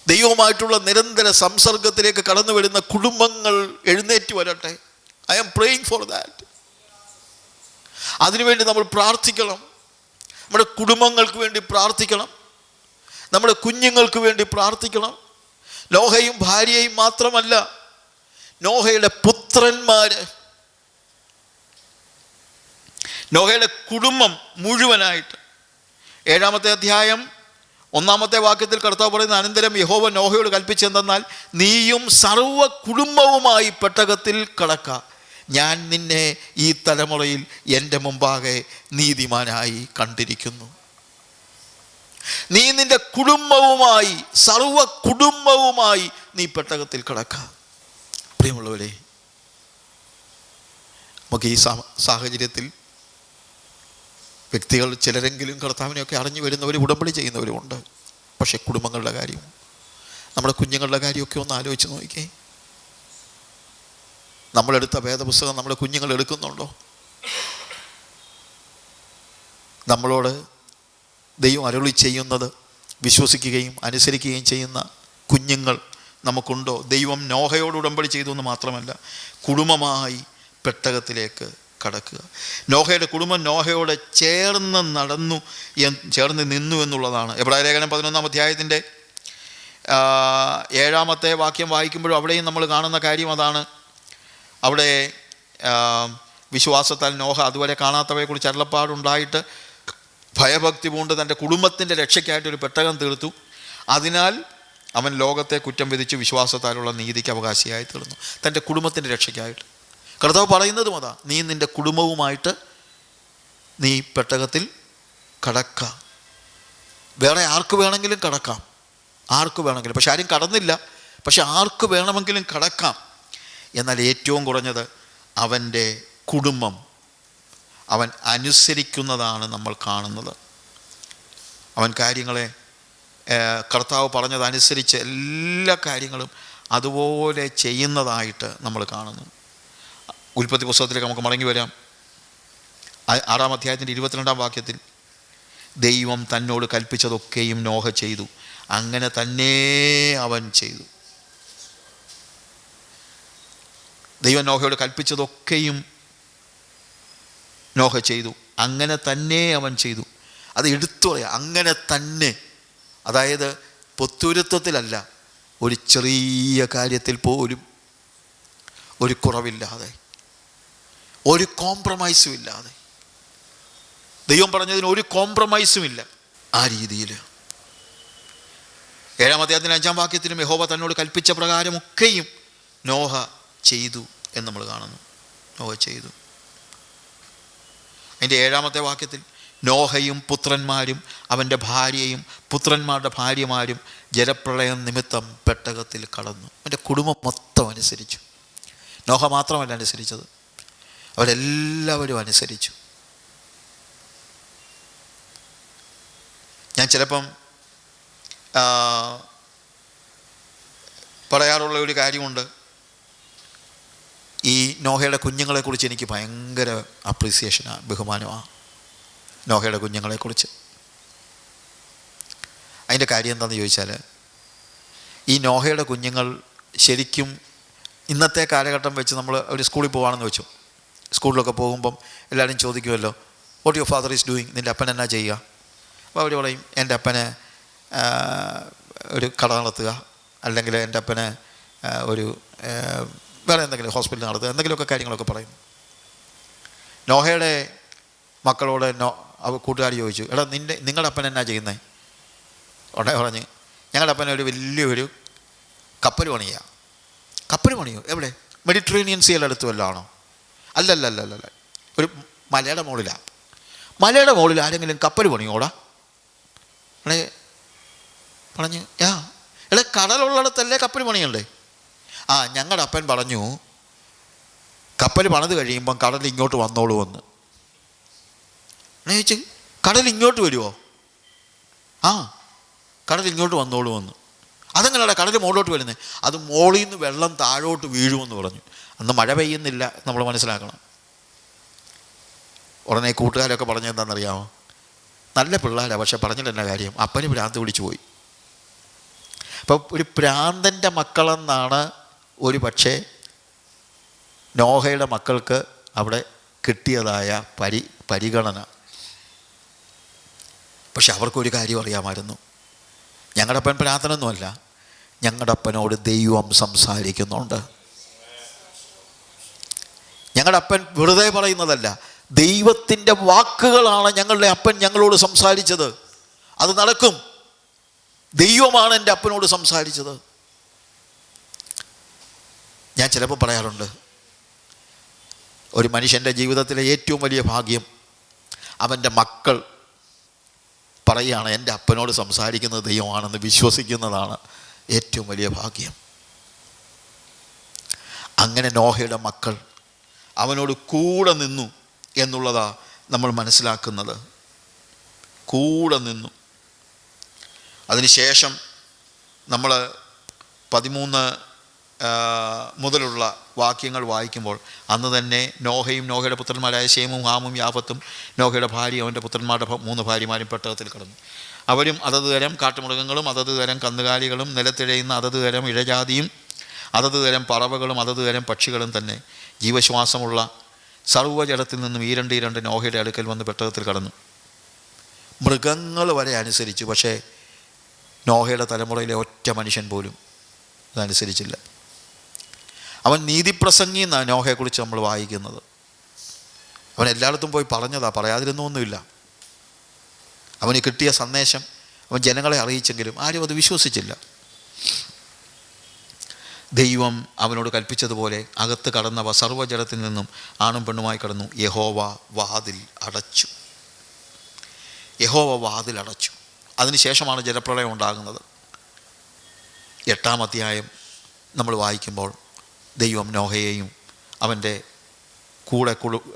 ദൈവവുമായിട്ടുള്ള നിരന്തര സംസർഗത്തിലേക്ക് കടന്നു വരുന്ന കുടുംബങ്ങൾ എഴുന്നേറ്റ് വരട്ടെ. I am praying for that. അതിനുവേണ്ടി നമ്മൾ പ്രാർത്ഥിക്കണം. നമ്മുടെ കുടുംബങ്ങൾക്ക് വേണ്ടി പ്രാർത്ഥിക്കണം. നമ്മുടെ കുഞ്ഞുങ്ങൾക്ക് വേണ്ടി പ്രാർത്ഥിക്കണം. നോഹയും ഭാര്യയും മാത്രമല്ല, നോഹയുടെ പുത്രന്മാര്, നോഹയുടെ കുടുംബം മുഴുവനായിട്ട്. 7-ാമത്തെ അധ്യായം 1-ാമത്തെ വാക്യത്തിൽ കർത്താവ് പറയുന്ന, അനന്തരം യഹോവ നോഹയോട് കൽപ്പിച്ചെന്തെന്നാൽ, നീയും സർവ്വ കുടുംബവുമായി പെട്ടകത്തിൽ കടക്ക. ഞാൻ നിന്നെ ഈ തലമുറയിൽ എൻ്റെ മുമ്പാകെ നീതിമാനായി കണ്ടിരിക്കുന്നു. നീ നിൻ്റെ കുടുംബവുമായി, സർവ്വ കുടുംബവുമായി നീ പെട്ടകത്തിൽ കടക്ക. പ്രിയമുള്ളവരെ, നമുക്ക് ഈ സാഹചര്യത്തിൽ വ്യക്തികൾ ചിലരെങ്കിലും കർത്താവിനെയൊക്കെ അറിഞ്ഞു വരുന്നവരും ഉടമ്പടി ചെയ്യുന്നവരുമുണ്ട്. പക്ഷേ കുടുംബങ്ങളുടെ കാര്യം, നമ്മുടെ കുഞ്ഞുങ്ങളുടെ കാര്യമൊക്കെ ഒന്ന് ആലോചിച്ച് നോക്കിക്കേ. നമ്മളെടുത്ത വേദപുസ്തകം നമ്മുടെ കുഞ്ഞുങ്ങൾ എടുക്കുന്നുണ്ടോ? നമ്മളോട് ദൈവം അരുളി ചെയ്യുന്നത് വിശ്വസിക്കുകയും അനുസരിക്കുകയും ചെയ്യുന്ന കുഞ്ഞുങ്ങൾ നമുക്കുണ്ടോ? ദൈവം നോഹയോട് ഉടമ്പടി ചെയ്തു എന്ന് മാത്രമല്ല, കുടുംബമായി പെട്ടകത്തിലേക്ക് കടക്കുക. നോഹയുടെ കുടുംബം നോഹയോടെ ചേർന്ന് നിന്നു എന്നുള്ളതാണ്. എബ്രായ ലേഖനം 11-ാം അധ്യായത്തിൻ്റെ 7-ാമത്തെ വാക്യം വായിക്കുമ്പോഴും അവിടെയും നമ്മൾ കാണുന്ന കാര്യം അതാണ്. അവിടെ വിശ്വാസത്താൽ നോഹ അതുവരെ കാണാത്തവയെക്കുറിച്ച് അരുളപ്പാടുണ്ടായിട്ട് ഭയഭക്തി പൂണ്ട് തൻ്റെ കുടുംബത്തിൻ്റെ രക്ഷയ്ക്കായിട്ടൊരു പെട്ടകം തീർത്തു. അതിനാൽ അവൻ ലോകത്തെ കുറ്റം വിധിച്ച് വിശ്വാസത്താലുള്ള നീതിക്ക് അവകാശിയായി തീർന്നു. തൻ്റെ കുടുംബത്തിൻ്റെ രക്ഷയ്ക്കായിട്ട്. കർത്താവ് പറയുന്നതും അതാ, നീ നിൻ്റെ കുടുംബവുമായിട്ട് നീ പെട്ടകത്തിൽ കടക്ക. വേറെ ആർക്ക് വേണമെങ്കിലും കടക്കാം, ആർക്ക് വേണമെങ്കിലും. പക്ഷെ ആരും കടന്നില്ല. പക്ഷെ ആർക്ക് വേണമെങ്കിലും കടക്കാം. എന്നാൽ ഏറ്റവും കുറഞ്ഞത് അവൻ്റെ കുടുംബം അവൻ അനുസരിക്കുന്നതാണ് നമ്മൾ കാണുന്നത്. അവൻ കാര്യങ്ങളെ കർത്താവ് പറഞ്ഞതനുസരിച്ച് എല്ലാ കാര്യങ്ങളും അതുപോലെ ചെയ്യുന്നതായിട്ട് നമ്മൾ കാണുന്നു. ഉൽപ്പത്തി പുസ്തകത്തിലേക്ക് നമുക്ക് മടങ്ങി വരാം. 6-ാം അധ്യായത്തിൻ്റെ 22-ാം വാക്യത്തിൽ, ദൈവം തന്നോട് കൽപ്പിച്ചതൊക്കെയും നോഹ ചെയ്തു, അങ്ങനെ തന്നെ അവൻ ചെയ്തു. ദൈവം നോഹയോട് കൽപ്പിച്ചതൊക്കെയും നോഹ ചെയ്തു, അങ്ങനെ തന്നെ അവൻ ചെയ്തു. അത് എടുത്തു പറയാം, അങ്ങനെ തന്നെ. അതായത് പൊത്തുരുത്തത്തിലല്ല, ഒരു ചെറിയ കാര്യത്തിൽ പോലും ഒരു കുറവില്ലാതെ, ഒരു കോംപ്രമൈസും ഇല്ലാതെ. ദൈവം പറഞ്ഞതിന് ഒരു കോംപ്രമൈസും ഇല്ല. ആ രീതിയിൽ 7-ാം അധ്യായത്തിൻ്റെ 5-ാം വാക്യത്തിലും യഹോവ തന്നോട് കൽപ്പിച്ച പ്രകാരമൊക്കെയും നോഹ ചെയ്തു എന്ന് നമ്മൾ കാണുന്നു. നോഹ ചെയ്തു. അതിൻ്റെ 7-ാമത്തെ വാക്യത്തിൽ, നോഹയും പുത്രന്മാരും അവൻ്റെ ഭാര്യയും പുത്രന്മാരുടെ ഭാര്യമാരും ജലപ്രളയം നിമിത്തം പെട്ടകത്തിൽ കടന്നു. അവൻ്റെ കുടുംബം മൊത്തം അനുസരിച്ചു. നോഹ മാത്രമല്ല അനുസരിച്ചത്, അവരെല്ലാവരും അനുസരിച്ചു. ഞാൻ ചിലപ്പം പറയാറുള്ള ഒരു കാര്യമുണ്ട്, ഈ നോഹയുടെ കുഞ്ഞുങ്ങളെക്കുറിച്ച് എനിക്ക് ഭയങ്കര അപ്രീസിയേഷനാണ്, ബഹുമാനമാണ് നോഹയുടെ കുഞ്ഞുങ്ങളെക്കുറിച്ച്. അതിൻ്റെ കാര്യം എന്താണെന്ന് ചോദിച്ചാൽ, ഈ നോഹയുടെ കുഞ്ഞുങ്ങൾ ശരിക്കും ഇന്നത്തെ കാലഘട്ടം വെച്ച് നമ്മൾ ഒരു സ്കൂളിൽ പോവുകയാണെന്ന് വെച്ചു, സ്കൂളിലൊക്കെ പോകുമ്പം എല്ലാവരും ചോദിക്കുമല്ലോ, what your father is doing, നിൻ്റെ അപ്പൻ എന്നാ ചെയ്യുക? അപ്പോൾ അവർ പറയും, എൻ്റെ അപ്പന് ഒരു കട നടത്തുക, അല്ലെങ്കിൽ എൻ്റെ അപ്പന് ഒരു വേറെ എന്തെങ്കിലും ഹോസ്പിറ്റൽ നടത്തുക, എന്തെങ്കിലുമൊക്കെ കാര്യങ്ങളൊക്കെ പറയും. നോഹയുടെ മക്കളോട് കൂട്ടുകാർ ചോദിച്ചു, എടാ നിങ്ങളുടെ അപ്പൻ എന്നാ ചെയ്യുന്നത്? ഉടനെ പറഞ്ഞ്, ഞങ്ങളുടെ അപ്പൻ ഒരു വലിയൊരു കപ്പൽ പണിയാണ്. കപ്പൽ പണിയോ? എവിടെ? മെഡിറ്ററേനിയൻ സീയുടെ അടുത്ത് വല്ലതും ആണോ? അല്ലല്ല, ഒരു മലയുടെ മുകളിലാണ്. മലയുടെ മുകളിൽ ആരെങ്കിലും കപ്പൽ പണിയോടാ? പറഞ്ഞു, എടാ കടലുള്ളിടത്തല്ലേ കപ്പൽ പണിയുണ്ടേ? ഞങ്ങളുടെ അപ്പൻ പറഞ്ഞു കപ്പൽ പണിത് കഴിയുമ്പം കടൽ ഇങ്ങോട്ട് വന്നോളൂ എന്ന്. ചോദിച്ചു, കടൽ ഇങ്ങോട്ട് വരുമോ? കടൽ ഇങ്ങോട്ട് വന്നോളൂ എന്ന്. അതെങ്ങനെയാണ് കടൽ മുകളിലോട്ട് വരുന്നത്? അത് മുകളിൽ നിന്ന് വെള്ളം താഴോട്ട് വീഴുമെന്ന് പറഞ്ഞു. അന്ന് മഴ പെയ്യുന്നില്ല, നമ്മൾ മനസ്സിലാക്കണം. ഉടനെ കൂട്ടുകാരൊക്കെ പറഞ്ഞത് എന്താണെന്നറിയാമോ? നല്ല പിള്ളേരാണ്, പക്ഷെ പറഞ്ഞിട്ട് എന്നാ കാര്യം, അപ്പന് ഭ്രാന്ത് പിടിച്ചു പോയി. അപ്പം ഒരു ഭ്രാന്തൻ്റെ മക്കളെന്നാണ് ഒരു പക്ഷേ നോഹയുടെ മക്കൾക്ക് അവിടെ കിട്ടിയതായ പരിഗണന. പക്ഷെ അവർക്കൊരു കാര്യം അറിയാമായിരുന്നു, ഞങ്ങളുടെ അപ്പൻ ഭ്രാന്തനൊന്നുമല്ല, ഞങ്ങളുടെ അപ്പനോട് ദൈവം സംസാരിക്കുന്നുണ്ട്. ഞങ്ങളുടെ അപ്പൻ വെറുതെ പറയുന്നതല്ല, ദൈവത്തിൻ്റെ വാക്കുകളാണ് ഞങ്ങളുടെ അപ്പൻ ഞങ്ങളോട് സംസാരിച്ചത്. അത് നടക്കും. ദൈവമാണ് എൻ്റെ അപ്പനോട് സംസാരിച്ചത്. ഞാൻ ചിലപ്പോൾ പറയാറുണ്ട്, ഒരു മനുഷ്യൻ്റെ ജീവിതത്തിലെ ഏറ്റവും വലിയ ഭാഗ്യം അവൻ്റെ മക്കൾ പറയുകയാണ് എൻ്റെ അപ്പനോട് സംസാരിക്കുന്നത് ദൈവമാണെന്ന് വിശ്വസിക്കുന്നതാണ് ഏറ്റവും വലിയ ഭാഗ്യം. അങ്ങനെ നോഹയുടെ മക്കൾ അവനോട് കൂടെ നിന്നു എന്നുള്ളതാണ് നമ്മൾ മനസ്സിലാക്കുന്നത്. കൂടെ നിന്നു. അതിനുശേഷം നമ്മൾ 13 മുതലുള്ള വാക്യങ്ങൾ വായിക്കുമ്പോൾ, അന്ന് തന്നെ നോഹയും നോഹയുടെ പുത്രന്മാരായ ശേമും ഹാമും യാഫത്തും നോഹയുടെ ഭാര്യ അവൻ്റെ പുത്രന്മാരുടെ 3 ഭാര്യമാരും പെട്ടകത്തിൽ കിടന്നു. അവരും അതത് തരം കാട്ടുമൃഗങ്ങളും അതത് തരം കന്നുകാലികളും നിലത്തിഴയുന്ന അതത് തരം ഇഴജാതിയും അതത് തരം പറവകളും അതത് തരം പക്ഷികളും തന്നെ ജീവശ്വാസമുള്ള സർവ്വജലത്തിൽ നിന്നും ഈരണ്ട് നോഹയുടെ അടുക്കൽ വന്ന് പെട്ടകത്തിൽ കടന്നു. മൃഗങ്ങൾ വരെ അനുസരിച്ചു, പക്ഷേ നോഹയുടെ തലമുറയിലെ ഒറ്റ മനുഷ്യൻ പോലും അതനുസരിച്ചില്ല. അവൻ നീതിപ്രസംഗി എന്നാണ് നോഹയെക്കുറിച്ച് നമ്മൾ വായിക്കുന്നത്. അവൻ എല്ലായിടത്തും പോയി പറഞ്ഞതാ, പറയാതിരുന്നൊന്നുമില്ല. അവന് കിട്ടിയ സന്ദേശം അവൻ ജനങ്ങളെ അറിയിച്ചെങ്കിലും ആരും അത് വിശ്വസിച്ചില്ല. ദൈവം അവനോട് കൽപ്പിച്ചതുപോലെ അകത്ത് കടന്നവ സർവ്വജലത്തിൽ നിന്നും ആണും പെണ്ണുമായി കടന്നു. യഹോവ വാതിൽ അടച്ചു. യഹോവ വാതിൽ അടച്ചു. അതിനുശേഷമാണ് ജലപ്രളയം ഉണ്ടാകുന്നത്. 8-ാം അധ്യായം നമ്മൾ വായിക്കുമ്പോൾ ദൈവം നോഹയെയും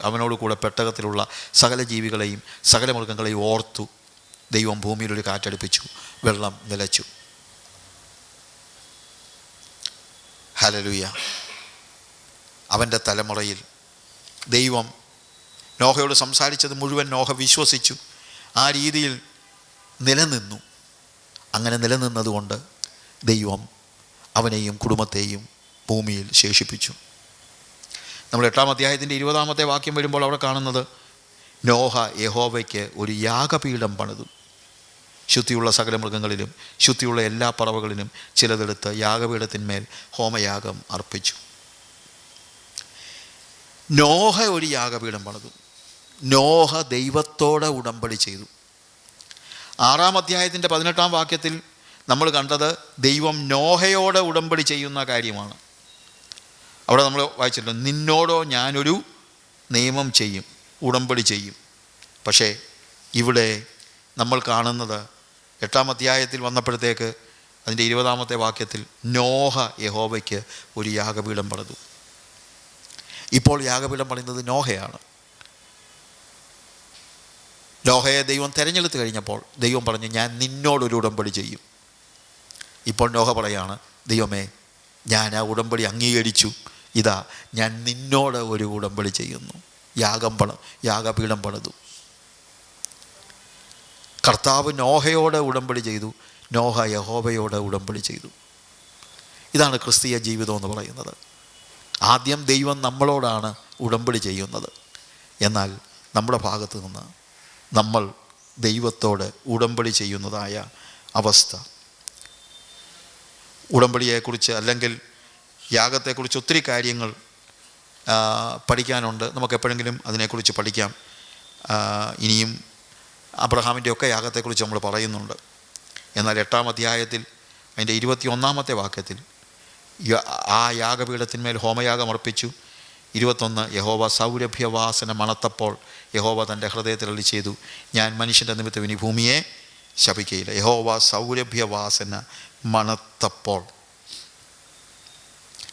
അവനോട് കൂടെ പെട്ടകത്തിലുള്ള സകല ജീവികളെയും സകല മൃഗങ്ങളെയും ഓർത്തു. ദൈവം ഭൂമിയിലൊരു കാറ്റടിപ്പിച്ചു, വെള്ളം നിലച്ചു. ഹല്ലേലൂയ. അവൻ്റെ തലമുറയിൽ ദൈവം നോഹയോട് സംസാരിച്ചത് മുഴുവൻ നോഹ വിശ്വസിച്ചു. ആ രീതിയിൽ നിലനിന്നു. അങ്ങനെ നിലനിന്നതുകൊണ്ട് ദൈവം അവനെയും കുടുംബത്തെയും ഭൂമിയിൽ ശേഷിപ്പിച്ചു. നമ്മൾ 8-ാം അധ്യായത്തിൻ്റെ 20-ാമത്തെ വാക്യം വരുമ്പോൾ അവിടെ കാണുന്നത്, നോഹ യഹോവയ്ക്ക് ഒരു യാഗപീഠം പണിതു. ശുദ്ധിയുള്ള സകല മൃഗങ്ങളിലും ശുദ്ധിയുള്ള എല്ലാ പറവകളിലും ചിലതെടുത്ത് യാഗപീഠത്തിന്മേൽ ഹോമയാഗം അർപ്പിച്ചു. നോഹ ഒരു യാഗപീഠം പണിതു. നോഹ ദൈവത്തോടെ ഉടമ്പടി ചെയ്തു. 6-ാം അധ്യായത്തിൻ്റെ 18-ാം വാക്യത്തിൽ നമ്മൾ കണ്ടത് ദൈവം നോഹയോടെ ഉടമ്പടി ചെയ്യുന്ന കാര്യമാണ്. അവിടെ നമ്മൾ വായിച്ചിട്ടുണ്ട്, നിന്നോടോ ഞാനൊരു നിയമം ചെയ്യും, ഉടമ്പടി ചെയ്യും. പക്ഷേ ഇവിടെ നമ്മൾ കാണുന്നത് 8-ാം അധ്യായത്തിൽ വന്നപ്പോഴത്തേക്ക് അതിൻ്റെ 20-ാമത്തെ വാക്യത്തിൽ നോഹ യഹോവയ്ക്ക് ഒരു യാഗപീഠം പണിതു. ഇപ്പോൾ യാഗപീഠം പണിയുന്നത് നോഹയാണ്. നോഹയെ ദൈവം തിരഞ്ഞെടുത്ത് കഴിഞ്ഞപ്പോൾ ദൈവം പറഞ്ഞു, ഞാൻ നിന്നോടൊരു ഉടമ്പടി ചെയ്യും. ഇപ്പോൾ നോഹ പറയാണ്, ദൈവമേ, ഞാൻ ആ ഉടമ്പടി അംഗീകരിച്ചു, ഇതാ ഞാൻ നിന്നോട് ഒരു ഉടമ്പടി ചെയ്യുന്നു. യാഗപീഠം പണിതു. കർത്താവ് നോഹയോട് ഉടമ്പടി ചെയ്തു, നോഹ യഹോവയോട് ഉടമ്പടി ചെയ്തു. ഇതാണ് ക്രിസ്തീയ ജീവിതം എന്ന് പറയുന്നത്. ആദ്യം ദൈവം നമ്മളോടാണ് ഉടമ്പടി ചെയ്യുന്നത്. എന്നാൽ നമ്മുടെ ഭാഗത്ത് നിന്ന് നമ്മൾ ദൈവത്തോട് ഉടമ്പടി ചെയ്യുന്നതായ അവസ്ഥ. ഉടമ്പടിയെക്കുറിച്ച് അല്ലെങ്കിൽ യാഗത്തെക്കുറിച്ച് ഒത്തിരി കാര്യങ്ങൾ പഠിക്കാനുണ്ട്. നമുക്ക് എപ്പോഴെങ്കിലും അതിനെക്കുറിച്ച് പഠിക്കാം. ഇനിയും അബ്രഹാമിൻ്റെയൊക്കെ യാഗത്തെക്കുറിച്ച് നമ്മൾ പറയുന്നുണ്ട്. എന്നാൽ 8-ാം അധ്യായത്തിൽ അതിൻ്റെ 21-ാമത്തെ വാക്യത്തിൽ ആ യാഗപീഠത്തിന്മേൽ ഹോമയാഗം അർപ്പിച്ചു. 21 യഹോവ സൗരഭ്യവാസന മണത്തപ്പോൾ യഹോവ തൻ്റെ ഹൃദയത്തിൽ അരുളി ചെയ്തു, ഞാൻ മനുഷ്യൻ്റെ നിമിത്തം ഇനി ഭൂമിയെ ശപിക്കുകയില്ല. യഹോവ സൗരഭ്യവാസന മണത്തപ്പോൾ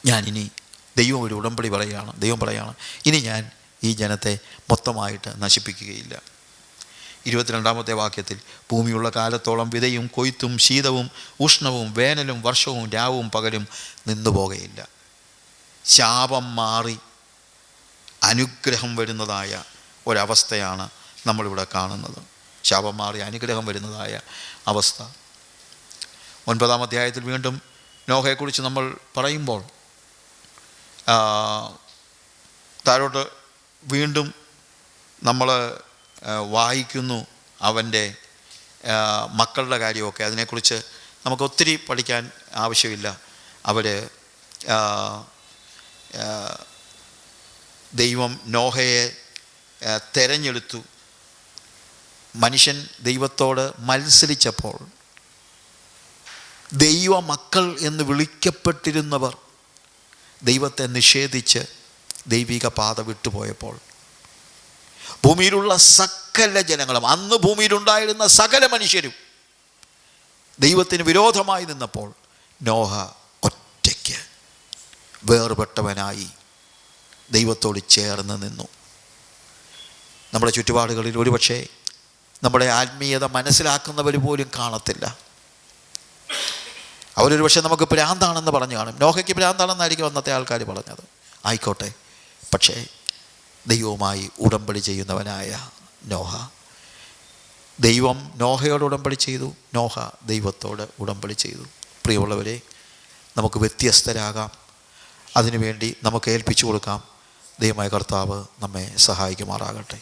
ഞാനിനി, ദൈവം ഒരു ഉടമ്പടി പറയുകയാണ്. ദൈവം പറയുകയാണ്, ഇനി ഞാൻ ഈ ജനത്തെ മൊത്തമായിട്ട് നശിപ്പിക്കുകയില്ല. 22-ാമത്തെ വാക്യത്തിൽ ഭൂമിയുള്ള കാലത്തോളം വിതയും കൊയ്ത്തും ശീതവും ഉഷ്ണവും വേനലും വർഷവും രാവും പകലും നിന്നുപോകയില്ല. ശാപം മാറി അനുഗ്രഹം വരുന്നതായ ഒരവസ്ഥയാണ് നമ്മളിവിടെ കാണുന്നത്. ശാപം മാറി അനുഗ്രഹം വരുന്നതായ അവസ്ഥ. 9-ാം അധ്യായത്തിൽ വീണ്ടും നോഹയെക്കുറിച്ച് നമ്മൾ പറയുമ്പോൾ താഴോട്ട് വീണ്ടും നമ്മൾ വായിക്കുന്നു അവൻ്റെ മക്കളുടെ കാര്യമൊക്കെ. അതിനെക്കുറിച്ച് നമുക്ക് ഒത്തിരി പഠിക്കാൻ ആവശ്യമില്ല. അവർ ദൈവം നോഹയെ തെരഞ്ഞെടുത്തു. മനുഷ്യൻ ദൈവത്തോട് മത്സരിച്ചപ്പോൾ ദൈവ മക്കൾ എന്ന് വിളിക്കപ്പെട്ടിരുന്നവർ ദൈവത്തെ നിഷേധിച്ച് ദൈവിക പാത വിട്ടുപോയപ്പോൾ ഭൂമിയിലുള്ള സകല ജനങ്ങളും, അന്ന് ഭൂമിയിലുണ്ടായിരുന്ന സകല മനുഷ്യരും ദൈവത്തിന് വിരോധമായി നിന്നപ്പോൾ നോഹ ഒറ്റയ്ക്ക് വേർപെട്ടവനായി ദൈവത്തോട് ചേർന്ന് നിന്നു. നമ്മുടെ ചുറ്റുപാടുകളിൽ ഒരുപക്ഷെ നമ്മുടെ ആത്മീയത മനസ്സിലാക്കുന്നവർ പോലും കാണത്തില്ല. അവരൊരു പക്ഷേ നമുക്ക് ഭ്രാന്താണെന്ന് പറഞ്ഞു കാണും. നോഹയ്ക്ക് ഭ്രാന്താണെന്നായിരിക്കും അന്നത്തെ ആൾക്കാർ പറഞ്ഞത്. ആയിക്കോട്ടെ, പക്ഷേ ദൈവവുമായി ഉടമ്പടി ചെയ്യുന്നവനായ നോഹ, ദൈവം നോഹയോട് ഉടമ്പടി ചെയ്തു, നോഹ ദൈവത്തോട് ഉടമ്പടി ചെയ്തു. പ്രിയമുള്ളവരെ, നമുക്ക് വ്യത്യസ്തരാകാം. അതിനുവേണ്ടി നമുക്ക് ഏൽപ്പിച്ചു കൊടുക്കാം. ദൈവമായ കർത്താവ് നമ്മെ സഹായിക്കുമാറാകട്ടെ.